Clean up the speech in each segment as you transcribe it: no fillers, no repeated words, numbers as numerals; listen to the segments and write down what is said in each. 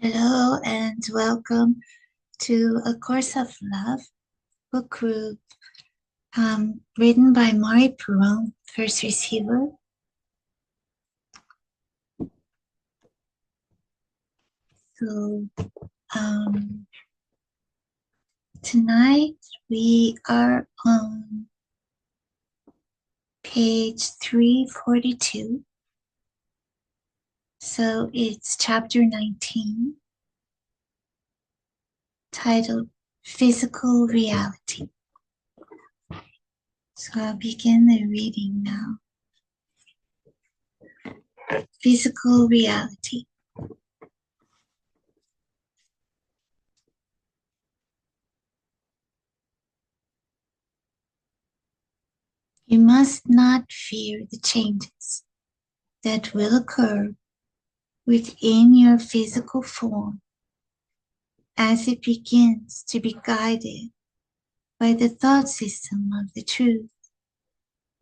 Hello and welcome to A Course of Love book group written by Perron, first receiver. So tonight we are on page 342. So it's chapter 19, titled Physical Reality. So I'll begin the reading now. Physical reality. You must not fear the changes that will occur within your physical form as it begins to be guided by the thought system of the truth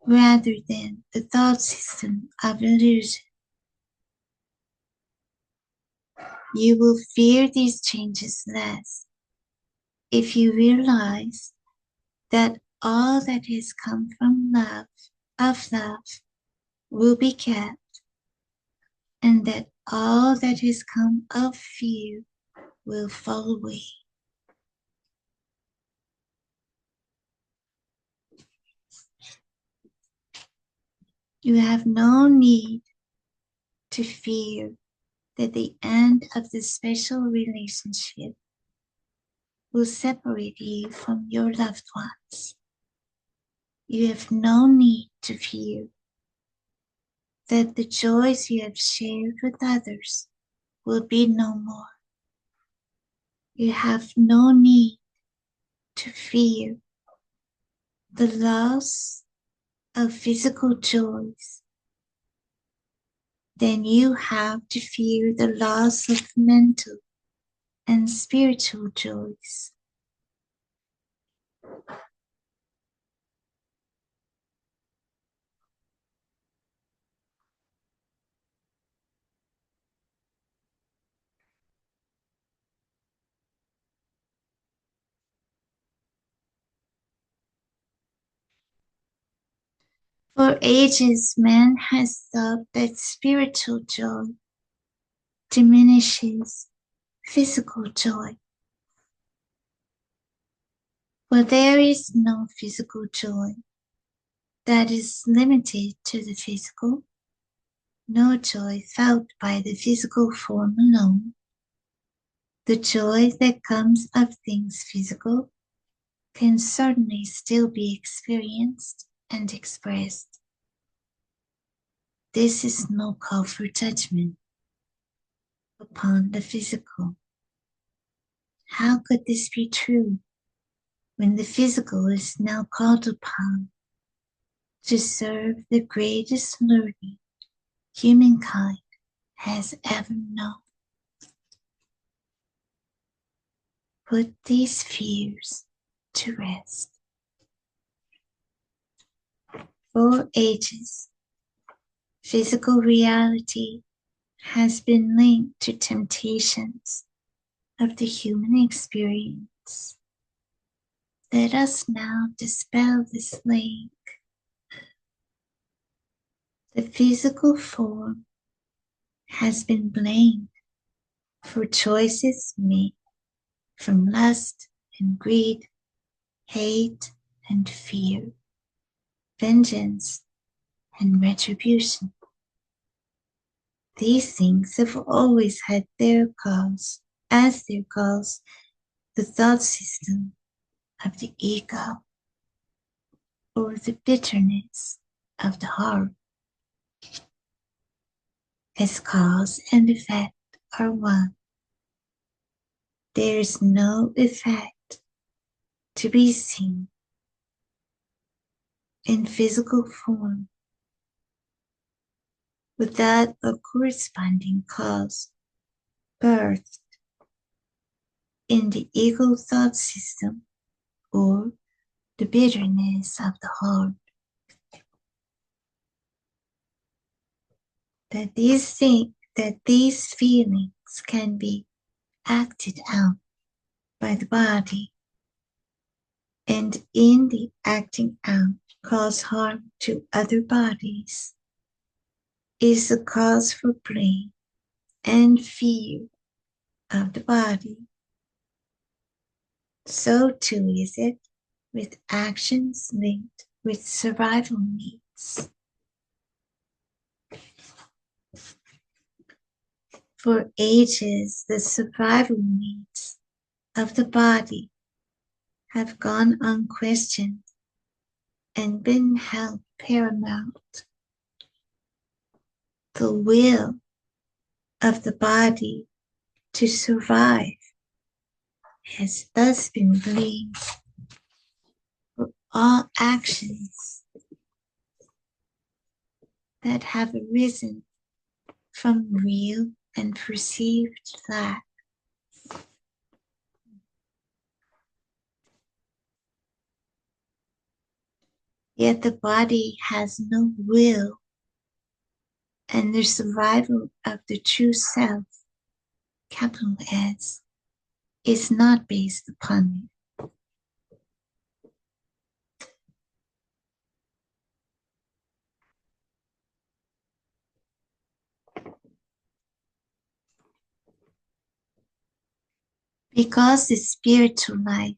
rather than the thought system of illusion. You will fear these changes less if you realize that all that has come from love, of love, will be kept, and that all that has come of fear will fall away. You have no need to fear that the end of this special relationship will separate you from your loved ones. You have no need to fear that the joys you have shared with others will be no more. You have no need to fear the loss of physical joys. Then you have to fear the loss of mental and spiritual joys. For ages, man has thought that spiritual joy diminishes physical joy. But there is no physical joy that is limited to the physical, no joy felt by the physical form alone. The joy that comes of things physical can certainly still be experienced and expressed. This is no call for judgment upon the physical. How could this be true when the physical is now called upon to serve the greatest learning humankind has ever known? Put these fears to rest. For ages, physical reality has been linked to temptations of the human experience. Let us now dispel this link. The physical form has been blamed for choices made from lust and greed, hate and fear, vengeance and retribution. These things have always had their cause, as their cause, the thought system of the ego, or the bitterness of the heart. As cause and effect are one, there is no effect to be seen in physical form without a corresponding cause birthed in the ego thought system or the bitterness of the heart. That these feelings can be acted out by the body, and in the acting out cause harm to other bodies, is a cause for blame and fear of the body. So too is it with actions linked with survival needs. For ages, the survival needs of the body have gone unquestioned and been held paramount. The will of the body to survive has thus been blamed for all actions that have arisen from real and perceived lack. Yet the body has no will, and the survival of the true self, capital S, is not based upon it. Because the spiritual life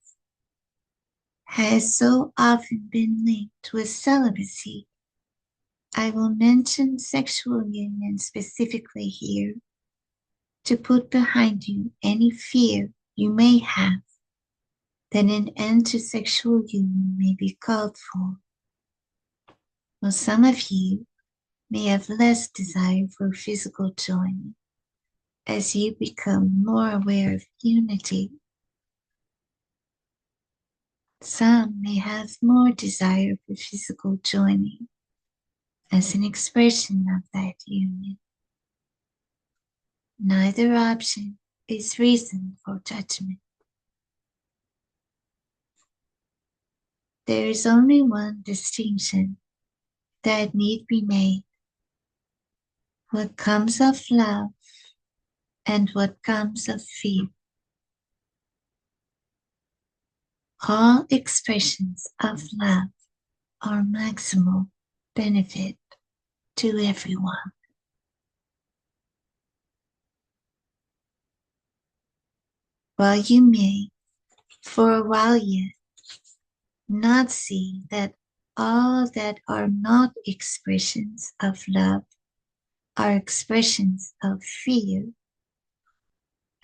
has so often been linked with celibacy, I will mention sexual union specifically here to put behind you any fear you may have that an end to sexual union may be called for. While some of you may have less desire for physical joining as you become more aware of unity. Some may have more desire for physical joining as an expression of that union. Neither option is reason for judgment. There is only one distinction that need be made: what comes of love and what comes of fear. All expressions of love are maximal benefit to everyone. While you may, for a while yet, not see that all that are not expressions of love are expressions of fear,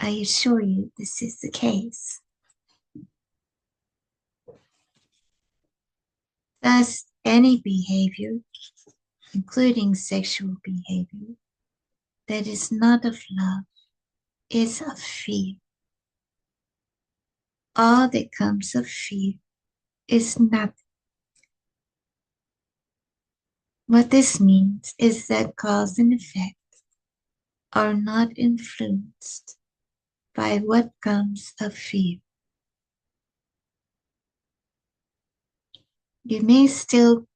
I assure you this is the case. Thus, any behavior, including sexual behavior, that is not of love is of fear. All that comes of fear is nothing. What this means is that cause and effect are not influenced by what comes of fear. You may still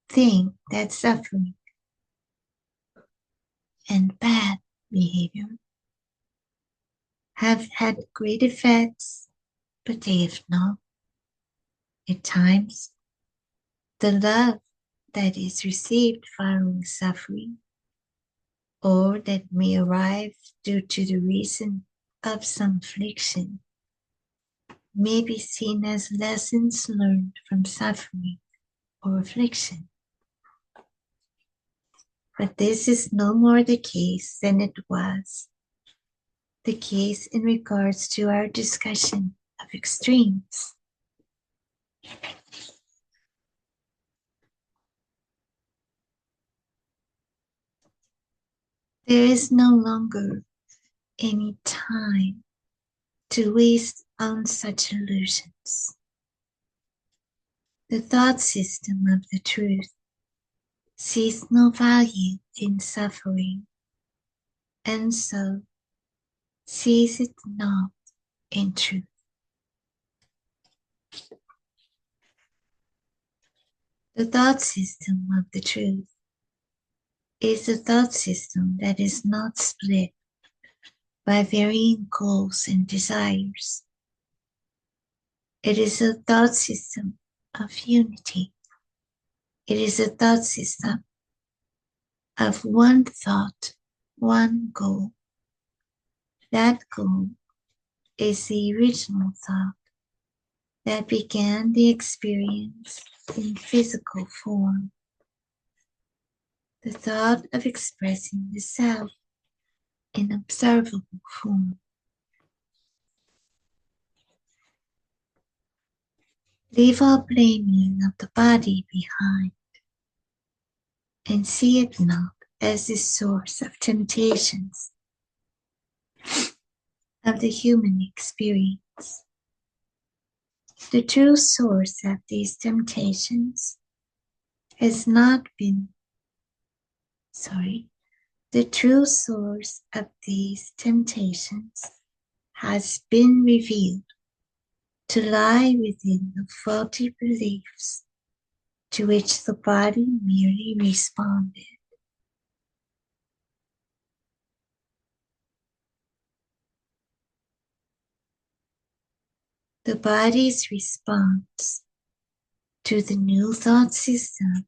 think that suffering and bad behavior have had great effects, but they have not. At times, the love that is received following suffering, or that may arrive due to the reason of some affliction, may be seen as lessons learned from suffering or affliction. But this is no more the case than it was the case in regards to our discussion of extremes. There is no longer any time to waste on such illusions. The thought system of the truth sees no value in suffering, and so sees it not in truth. The thought system of the truth is a thought system that is not split by varying goals and desires. It is a thought system of unity. It is a thought system of one thought, one goal. That goal is the original thought that began the experience in physical form. The thought of expressing the self in observable form. Leave all blaming of the body behind and see it not as the source of temptations of the human experience. The true source of these temptations has not been, the true source of these temptations has been revealed to lie within the faulty beliefs to which the body merely responded. The body's response to the new thought system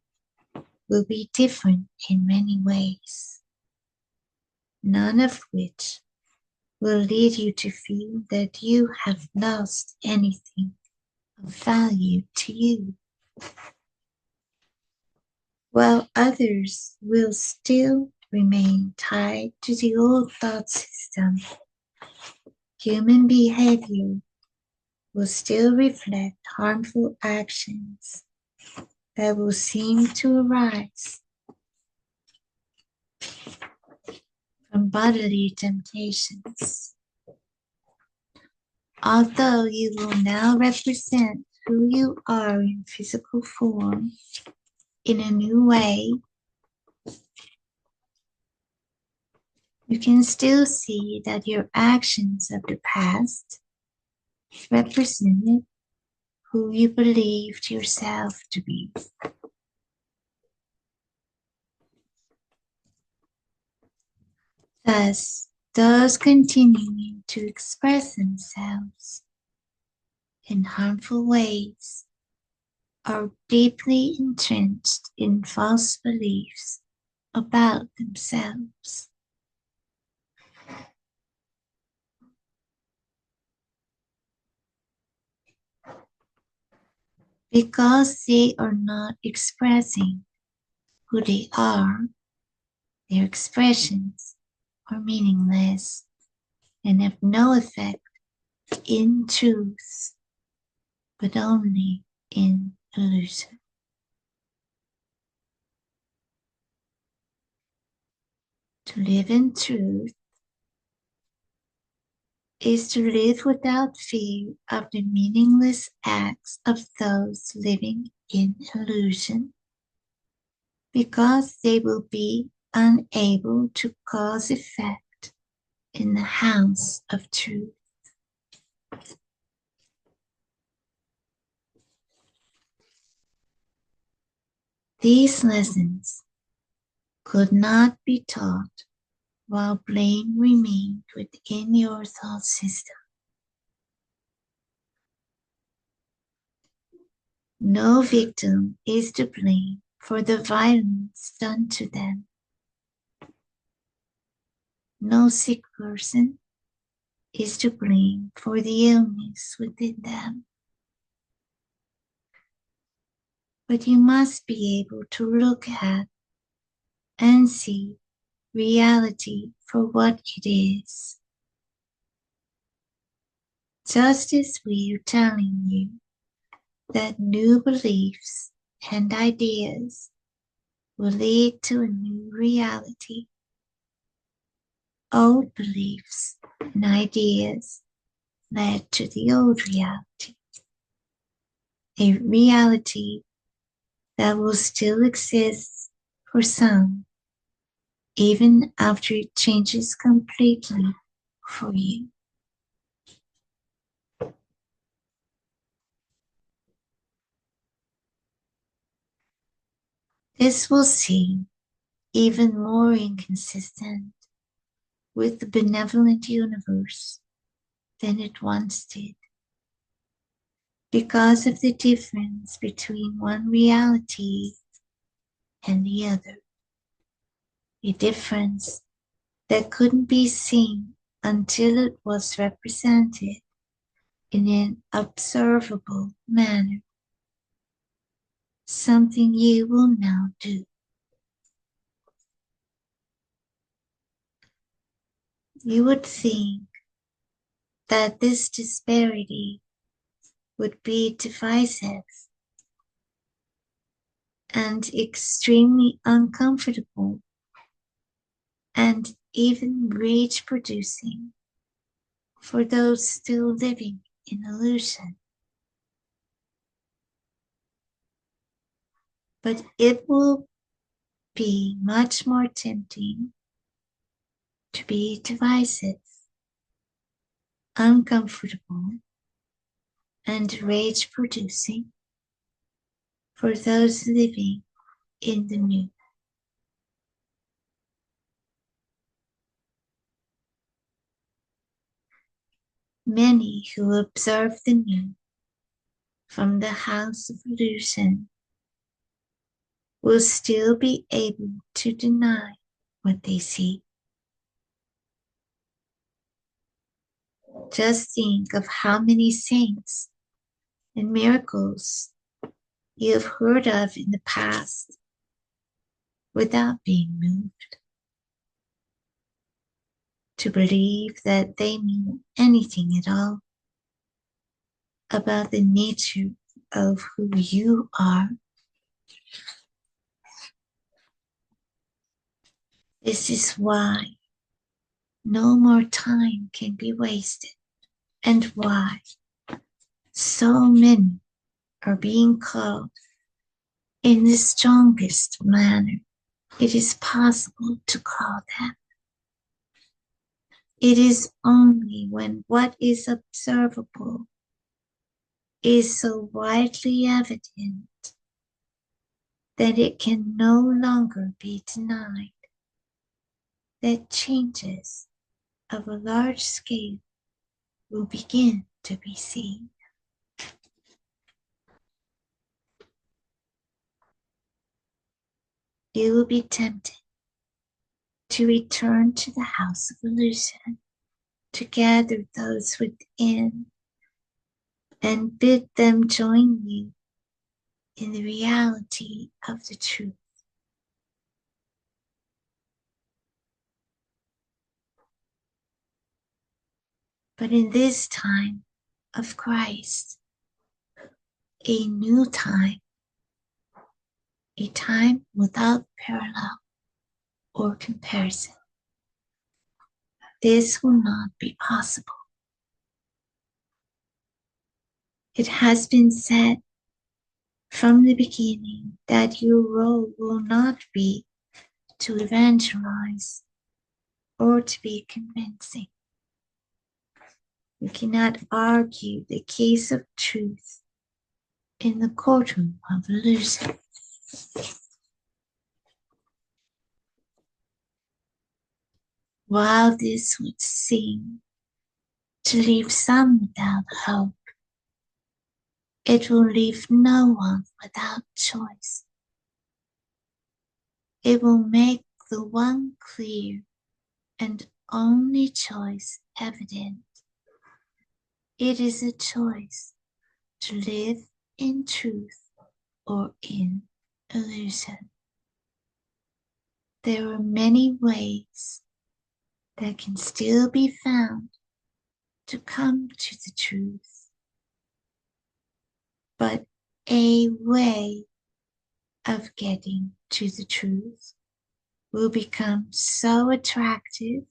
will be different in many ways, none of which will lead you to feel that you have lost anything of value to you, while others will still remain tied to the old thought system. Human behavior will still reflect harmful actions that will seem to arise from bodily temptations. Although you will now represent who you are in physical form in a new way, you can still see that your actions of the past represented who you believed yourself to be. Thus, those continuing to express themselves in harmful ways are deeply entrenched in false beliefs about themselves. Because they are not expressing who they are, their expressions are meaningless and have no effect in truth, but only in illusion. To live in truth is to live without fear of the meaningless acts of those living in illusion, because they will be unable to cause effect in the house of truth. These lessons could not be taught while blame remained within your thought system. No victim is to blame for the violence done to them. No sick person is to blame for the illness within them. But you must be able to look at and see reality for what it is. Just as we are telling you that new beliefs and ideas will lead to a new reality, old beliefs and ideas led to the old reality, a reality that will still exist for some, even after it changes completely for you. This will seem even more inconsistent with the benevolent universe than it once did, because of the difference between one reality and the other, a difference that couldn't be seen until it was represented in an observable manner, something you will now do. You would think that this disparity would be divisive and extremely uncomfortable and even rage producing for those still living in illusion. But it will be much more tempting to be divisive, uncomfortable, and rage producing for those living in the new. Many who observe the new from the house of illusion will still be able to deny what they see. Just think of how many saints and miracles you have heard of in the past without being moved to believe that they mean anything at all about the nature of who you are. This is why no more time can be wasted, and why so many are being called in the strongest manner it is possible to call them. It is only when what is observable is so widely evident that it can no longer be denied that changes of a large scale will begin to be seen. You will be tempted to return to the house of illusion, to gather those within and bid them join you in the reality of the truth. But in this time of Christ, a new time, a time without parallel or comparison, this will not be possible. It has been said from the beginning that your role will not be to evangelize or to be convincing. You cannot argue the case of truth in the courtroom of illusion. While this would seem to leave some without hope, it will leave no one without choice. It will make the one clear and only choice evident. It is a choice to live in truth or in illusion. There are many ways that can still be found to come to the truth, but a way of getting to the truth will become so attractive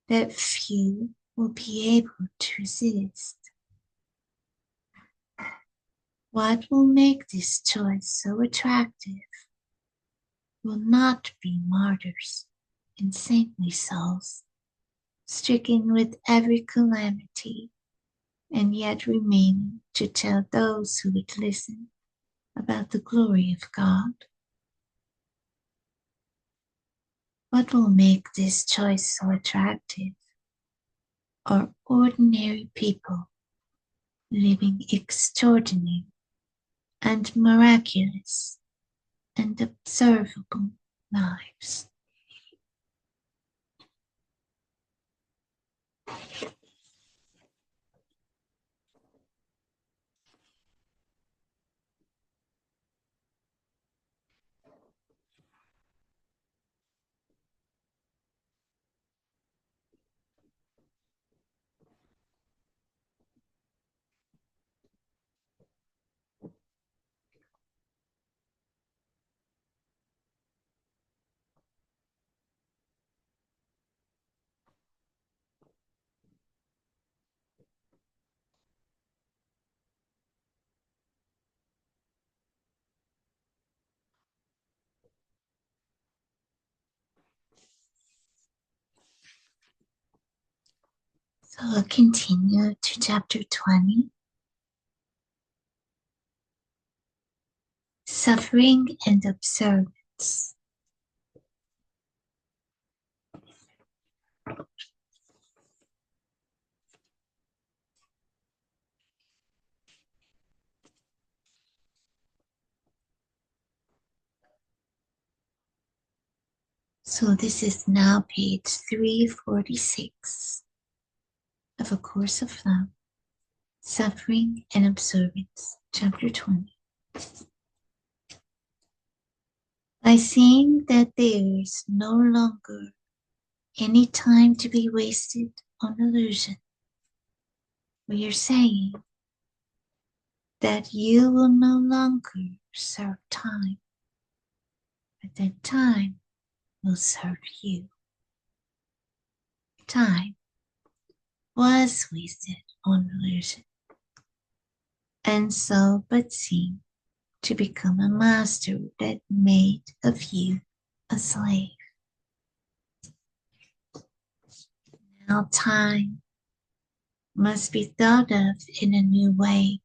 that few will be able to resist. What will make this choice so attractive will not be martyrs and saintly souls, stricken with every calamity, and yet remaining to tell those who would listen about the glory of God. What will make this choice so attractive are ordinary people living extraordinary and miraculous and observable lives. So I'll continue to chapter 20, Suffering and Observance. So this is now page 346 of A Course of Love, Suffering and Observance, chapter 20. By seeing that there is no longer any time to be wasted on illusion, we are saying that you will no longer serve time, but that time will serve you. Time was wasted on illusion, and so but seemed to become a master that made of you a slave. Now time must be thought of in a new way,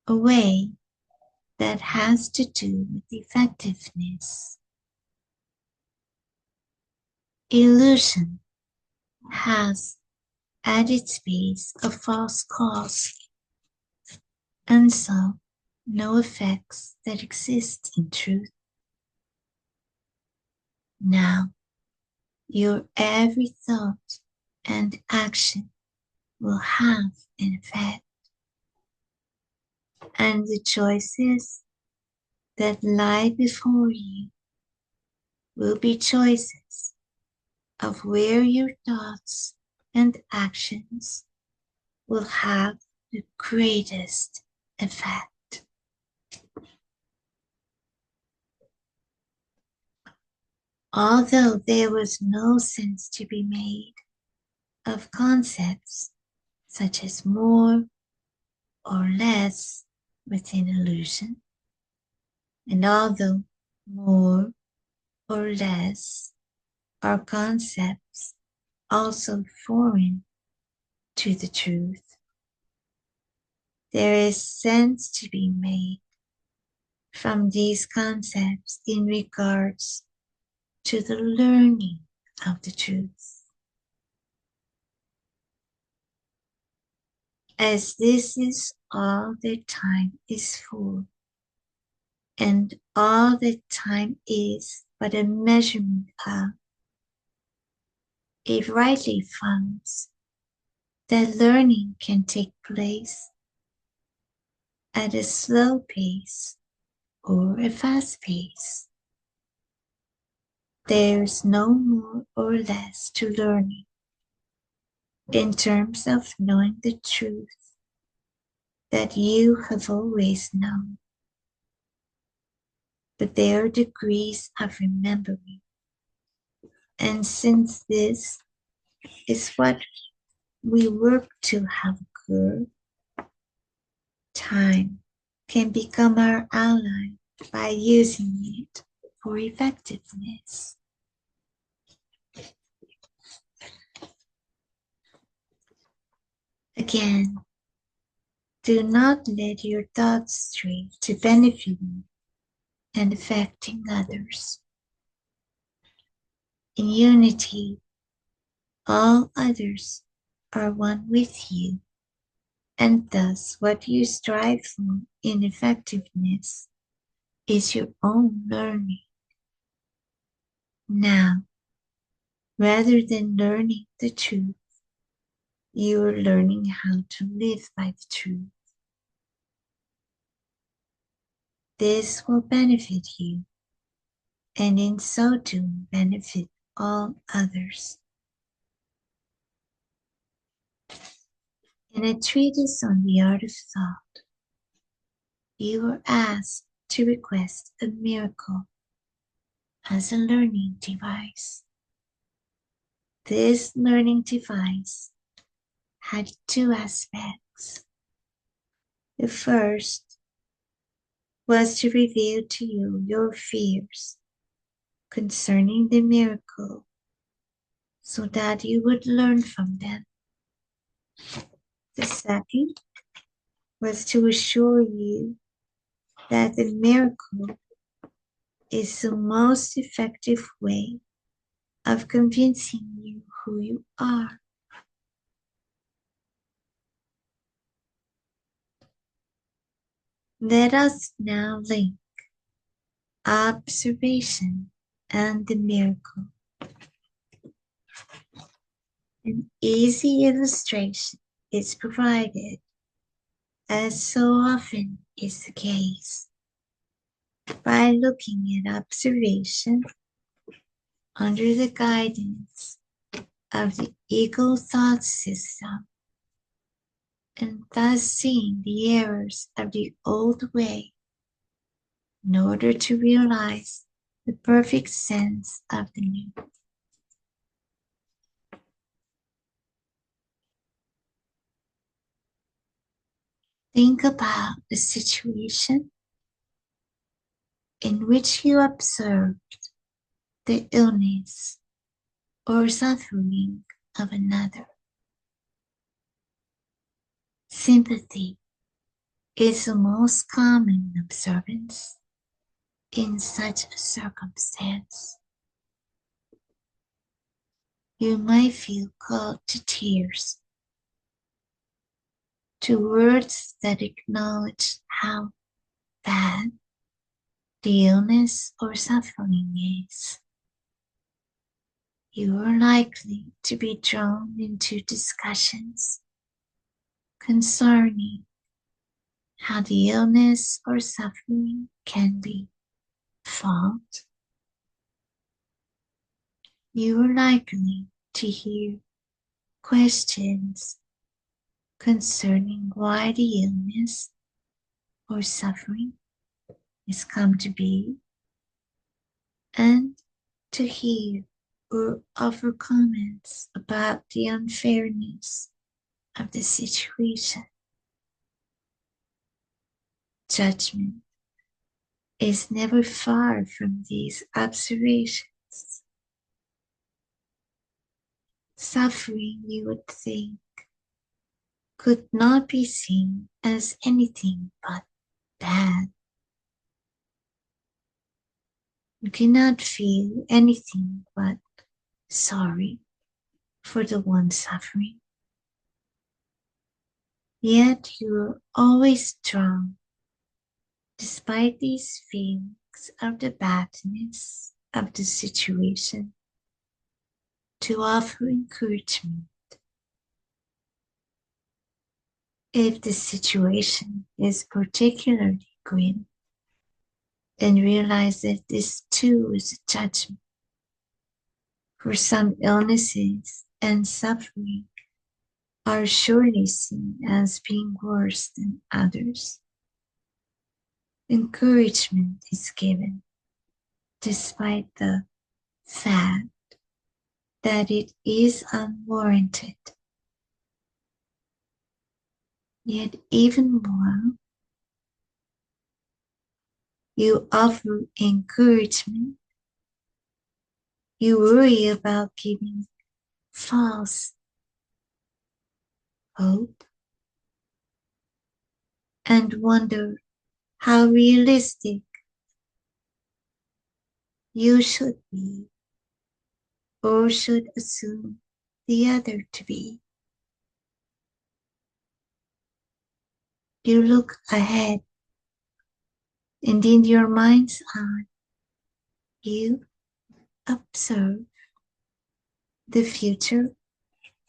a way that has to do with effectiveness. Illusion has at its base a false cause, and so no effects that exist in truth. Now, your every thought and action will have an effect, and the choices that lie before you will be choices of where your thoughts and actions will have the greatest effect. Although there was no sense to be made of concepts such as more or less within illusion, and although more or less are concepts also foreign to the truth, there is sense to be made from these concepts in regards to the learning of the truth. As this is all that time is for, and all that time is but a measurement of, it rightly follows that learning can take place at a slow pace or a fast pace. There's no more or less to learning in terms of knowing the truth that you have always known, but there are degrees of remembering, and since this is what we work to have occur, time can become our ally by using it for effectiveness. Again, do not let your thoughts stray to benefiting and affecting others. In unity, all others are one with you, and thus what you strive for in effectiveness is your own learning. Now, rather than learning the truth, you are learning how to live by the truth. This will benefit you, and in so doing benefit all others. In a treatise on the art of thought, you are asked to request a miracle as a learning device. This learning device had two aspects. The first was to reveal to you your fears concerning the miracle so that you would learn from them. The second was to assure you that the miracle is the most effective way of convincing you who you are. Let us now link observation and the miracle. An easy illustration is provided, as so often is the case, by looking at observation under the guidance of the ego thought system, and thus seeing the errors of the old way in order to realize the perfect sense of the new. Think about the situation in which you observed the illness or suffering of another. Sympathy is the most common observance in such a circumstance. You might feel called to tears, to words that acknowledge how bad the illness or suffering is. You are likely to be drawn into discussions concerning how the illness or suffering can be fault. You are likely to hear questions concerning why the illness or suffering has come to be, and to hear or offer comments about the unfairness of the situation. Judgment is never far from these observations. Suffering, you would think, could not be seen as anything but bad. You cannot feel anything but sorry for the one suffering. Yet you are always drawn, despite these feelings of the badness of the situation, to offer encouragement. If the situation is particularly grim, then realize that this too is a judgment. For some illnesses and suffering are surely seen as being worse than others. Encouragement is given despite the fact that it is unwarranted. Yet even more, you offer encouragement. You worry about giving false hope and wonder how realistic you should be or should assume the other to be. You look ahead, and in your mind's eye, you observe the future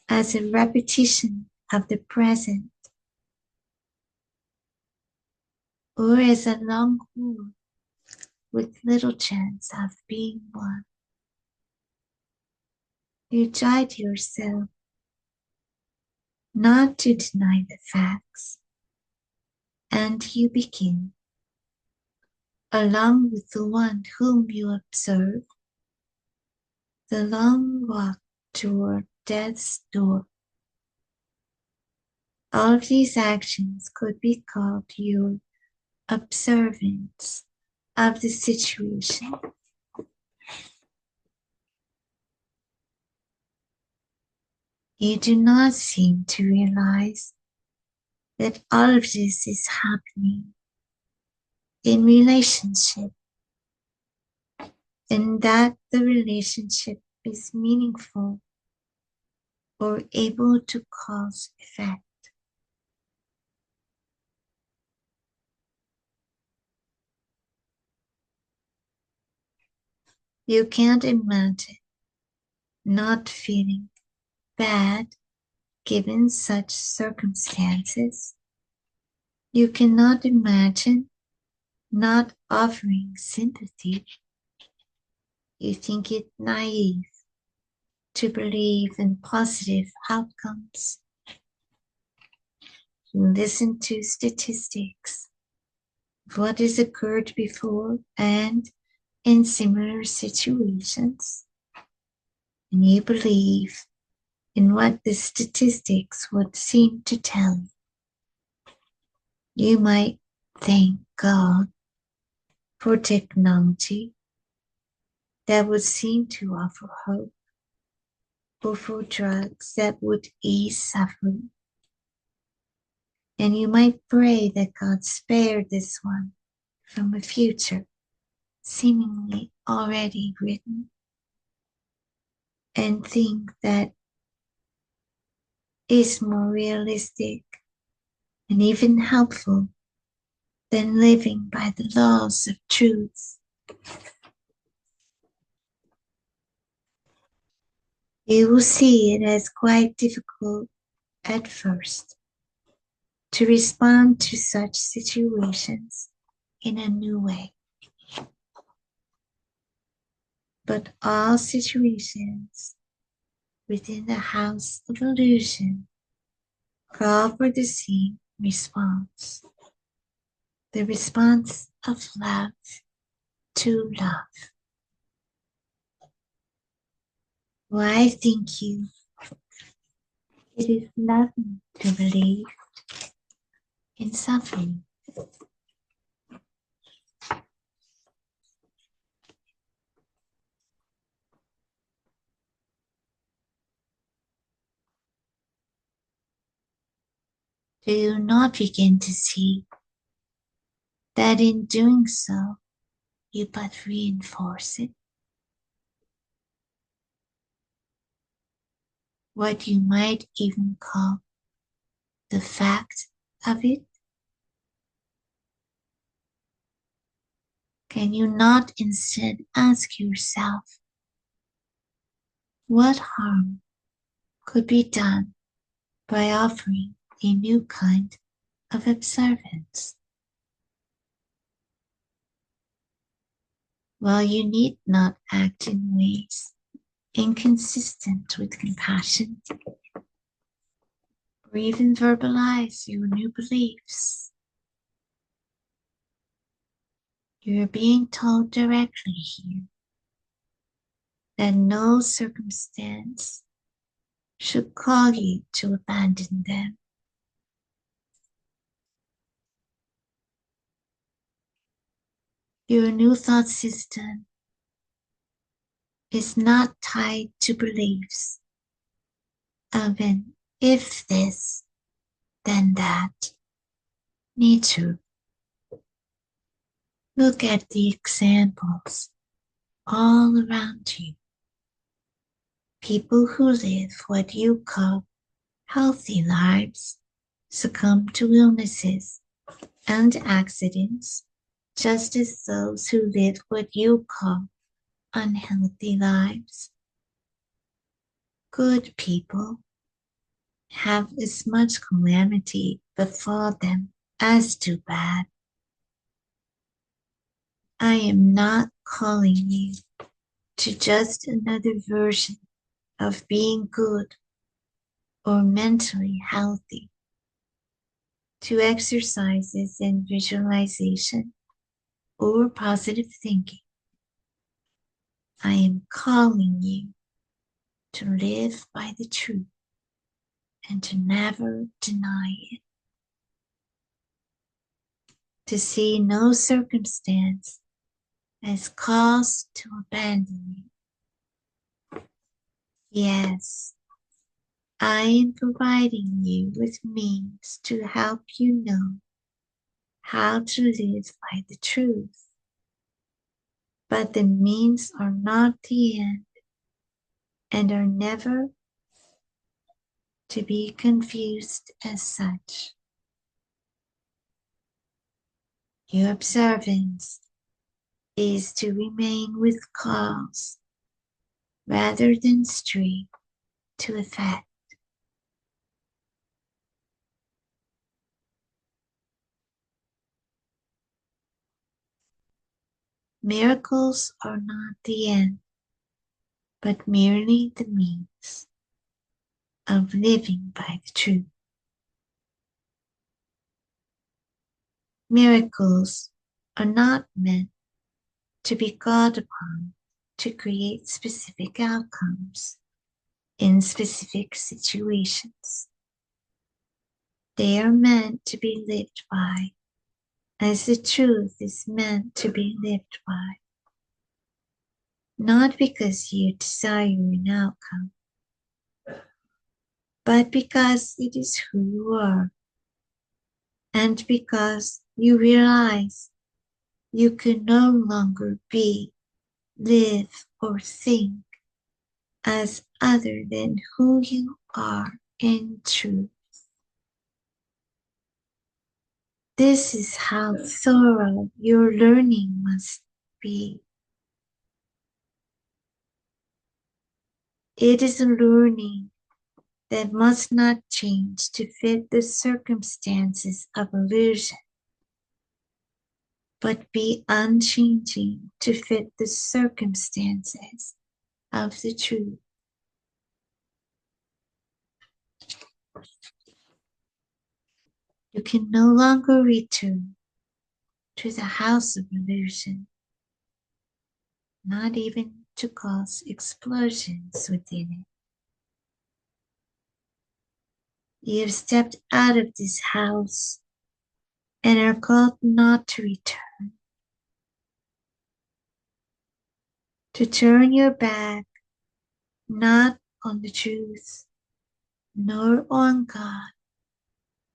as a repetition of the present, or as a long haul with little chance of being one. You guide yourself not to deny the facts, and you begin, along with the one whom you observe, the long walk toward death's door. All of these actions could be called your observance of the situation. You do not seem to realize that all of this is happening in relationship, and that the relationship is meaningful or able to cause effect. You can't imagine not feeling bad given such circumstances. You cannot imagine not offering sympathy. You think it naive to believe in positive outcomes. You listen to statistics of what has occurred before and in similar situations, and you believe in what the statistics would seem to tell you. You might thank God for technology that would seem to offer hope, or for drugs that would ease suffering. And you might pray that God spared this one from a future seemingly already written, and think that is more realistic and even helpful than living by the laws of truth. You will see it as quite difficult at first to respond to such situations in a new way. But all situations within the house of illusion call for the same response, the response of love to love. Why think you it is loving to believe in suffering? Do you not begin to see that in doing so, you but reinforce it? What you might even call the fact of it? Can you not instead ask yourself, what harm could be done by offering a new kind of observance? While you need not act in ways inconsistent with compassion, or even verbalize your new beliefs, you are being told directly here that no circumstance should call you to abandon them. Your new thought system is not tied to beliefs of an if this, then that nature. Look at the examples all around you. People who live what you call healthy lives succumb to illnesses and accidents, just as those who live what you call unhealthy lives. Good people have as much calamity befall them as do bad. I am not calling you to just another version of being good or mentally healthy, to exercises in visualization or positive thinking. I am calling you to live by the truth and to never deny it, to see no circumstance as cause to abandon you. Yes, I am providing you with means to help you know how to live by the truth. But the means are not the end and are never to be confused as such. Your observance is to remain with cause rather than stray to effect. Miracles are not the end, but merely the means of living by the truth. Miracles are not meant to be called upon to create specific outcomes in specific situations. They are meant to be lived by as the truth is meant to be lived by, not because you desire an outcome, but because it is who you are, and because you realize you can no longer be, live, or think as other than who you are in truth. This is how thorough your learning must be. It is a learning that must not change to fit the circumstances of illusion, but be unchanging to fit the circumstances of the truth. You can no longer return to the house of illusion, not even to cause explosions within it. You have stepped out of this house and are called not to return, to turn your back not on the truth, nor on God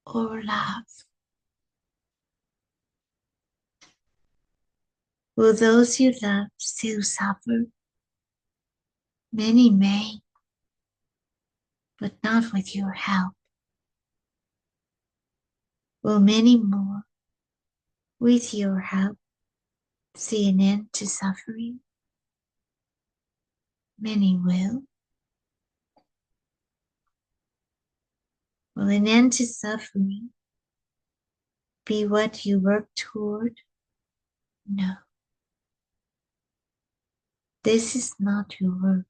or love. Will those you love still suffer? Many may, but not with your help. Will many more, with your help, see an end to suffering? Many will. Will an end to suffering be what you work toward? No. This is not your work.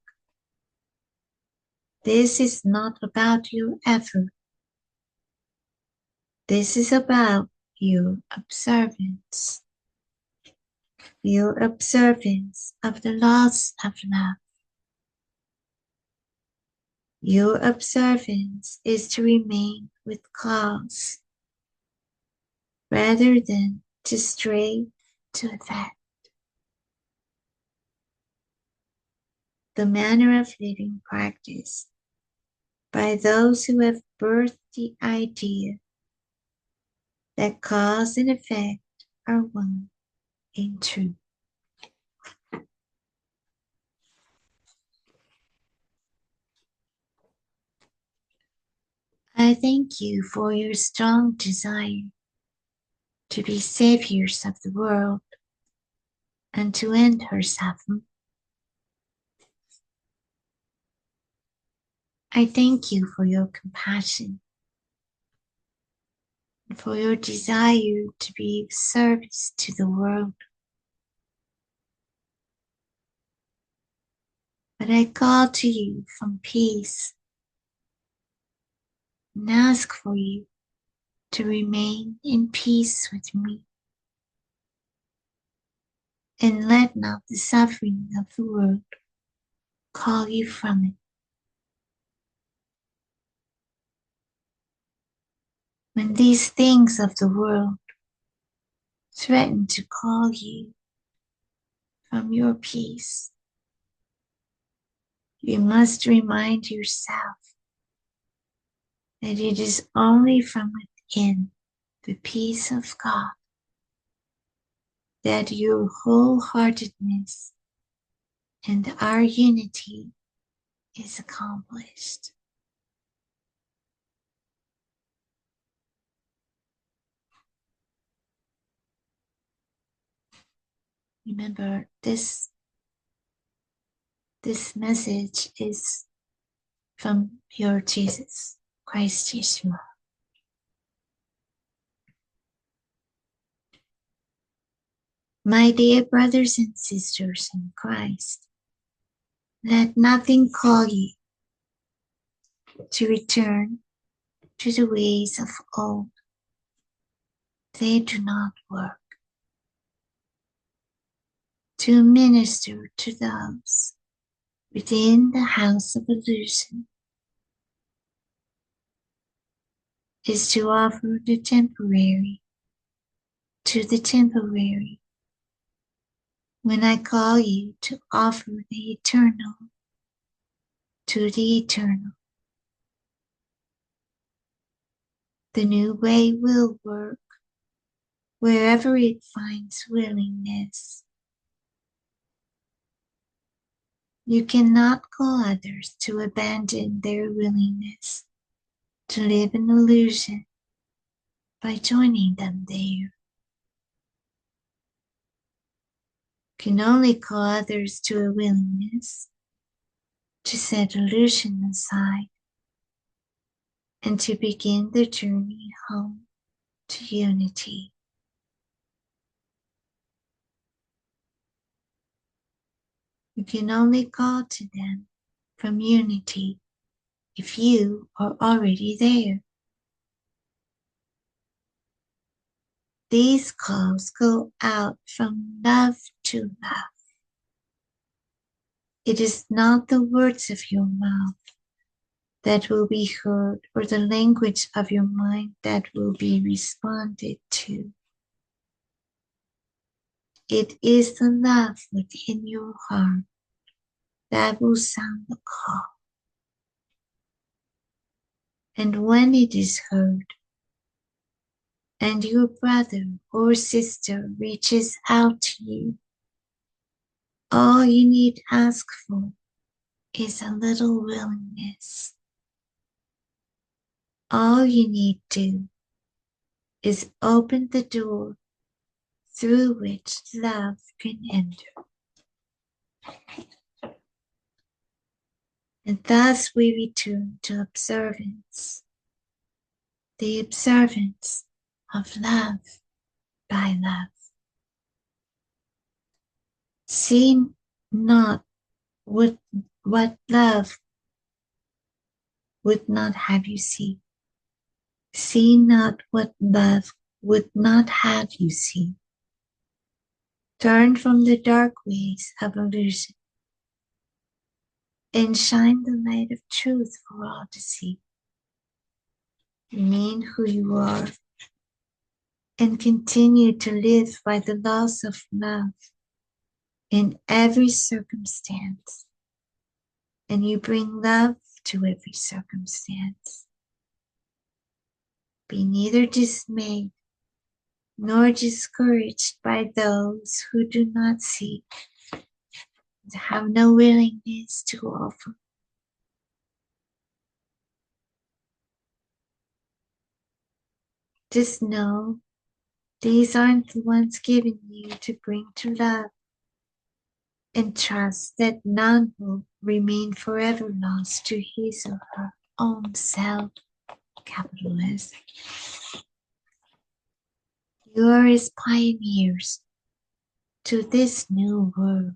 This is not about your effort. This is about your observance. Your observance of the laws of love. Your observance is to remain with cause rather than to stray to effect. The manner of living practiced by those who have birthed the idea that cause and effect are one in truth. I thank you for your strong desire to be saviors of the world and to end her suffering. I thank you for your compassion and for your desire to be of service to the world. But I call to you from peace and ask for you to remain in peace with me. And let not the suffering of the world call you from it. When these things of the world threaten to call you from your peace, you must remind yourself that it is only from within the peace of God that your wholeheartedness and our unity is accomplished. Remember, this message is from your Jesus, Christ Yeshua. My dear brothers and sisters in Christ, let nothing call you to return to the ways of old. They do not work. To minister to those within the house of illusion is to offer the temporary to the temporary. When I call you to offer the eternal to the eternal, the new way will work wherever it finds willingness. You cannot call others to abandon their willingness to live in illusion by joining them there. You can only call others to a willingness to set illusion aside and to begin the journey home to unity. You can only call to them from unity if you are already there. These calls go out from love to love. It is not the words of your mouth that will be heard or the language of your mind that will be responded to. It is the love within your heart that will sound the call. And when it is heard, and your brother or sister reaches out to you, all you need ask for is a little willingness. All you need do is open the door through which love can enter. And thus we return to observance, the observance of love by love. See not what love would not have you see. See not what love would not have you see. Turn from the dark ways of illusion and shine the light of truth for all to see. Remain who you are and continue to live by the laws of love in every circumstance, and you bring love to every circumstance. Be neither dismayed nor discouraged by those who do not seek and have no willingness to offer. Just know these aren't the ones given you to bring to love, and trust that none will remain forever lost to his or her own self, capital S. You are his pioneers to this new world.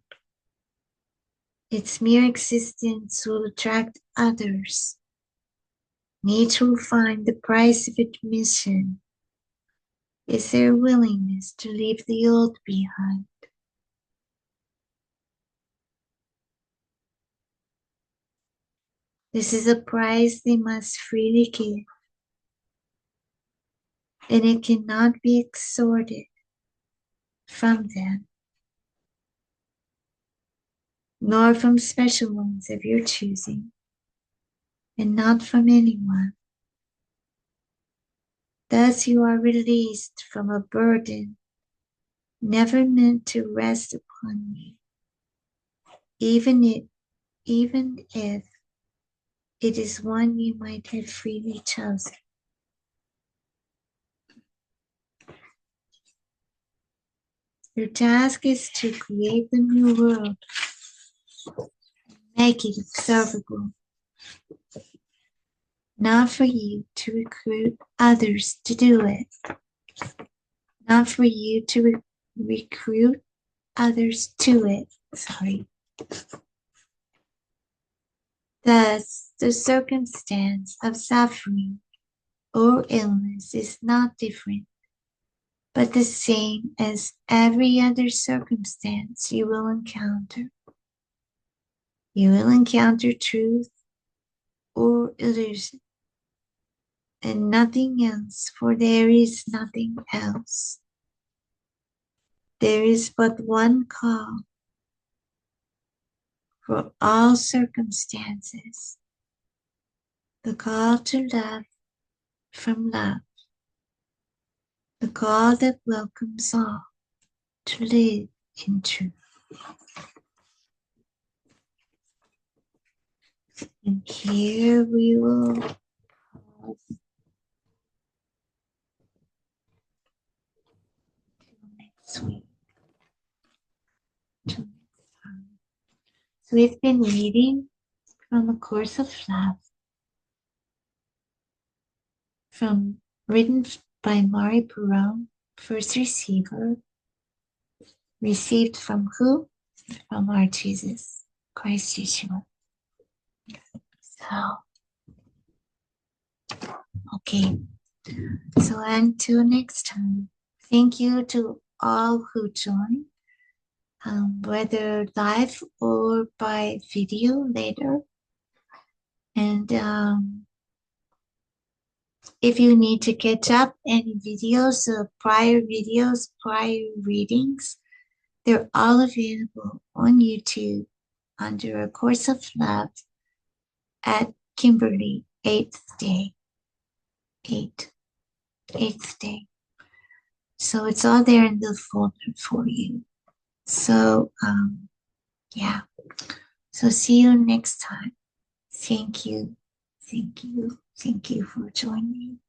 Its mere existence will attract others. Each will find the price of admission is their willingness to leave the old behind. This is a price they must freely give, and it cannot be extorted from them, nor from special ones of your choosing, and not from anyone. Thus you are released from a burden never meant to rest upon you, even if it is one you might have freely chosen. Your task is to create the new world, make it observable, not for you to recruit others to do it, not for you to recruit others to it. Thus, the circumstance of suffering or illness is not different, but the same as every other circumstance you will encounter. You will encounter truth or illusion, and nothing else, for there is nothing else. There is but one call for all circumstances, the call to love from love, the call that welcomes all to live in truth. And here we will pause till next week. Till next time. So we've been reading from A Course of Love, written by Mari Perron, first receiver, received from who? From our Jesus, Christ Yeshua. So, okay. So until next time, thank you to all who joined, whether live or by video later. And if you need to catch up any videos of prior videos, prior readings, they're all available on YouTube under A Course of Love at Kimberly, 8th day. 8th day. So it's all there in the folder for you. So, yeah. So see you next time. Thank you. Thank you. Thank you for joining.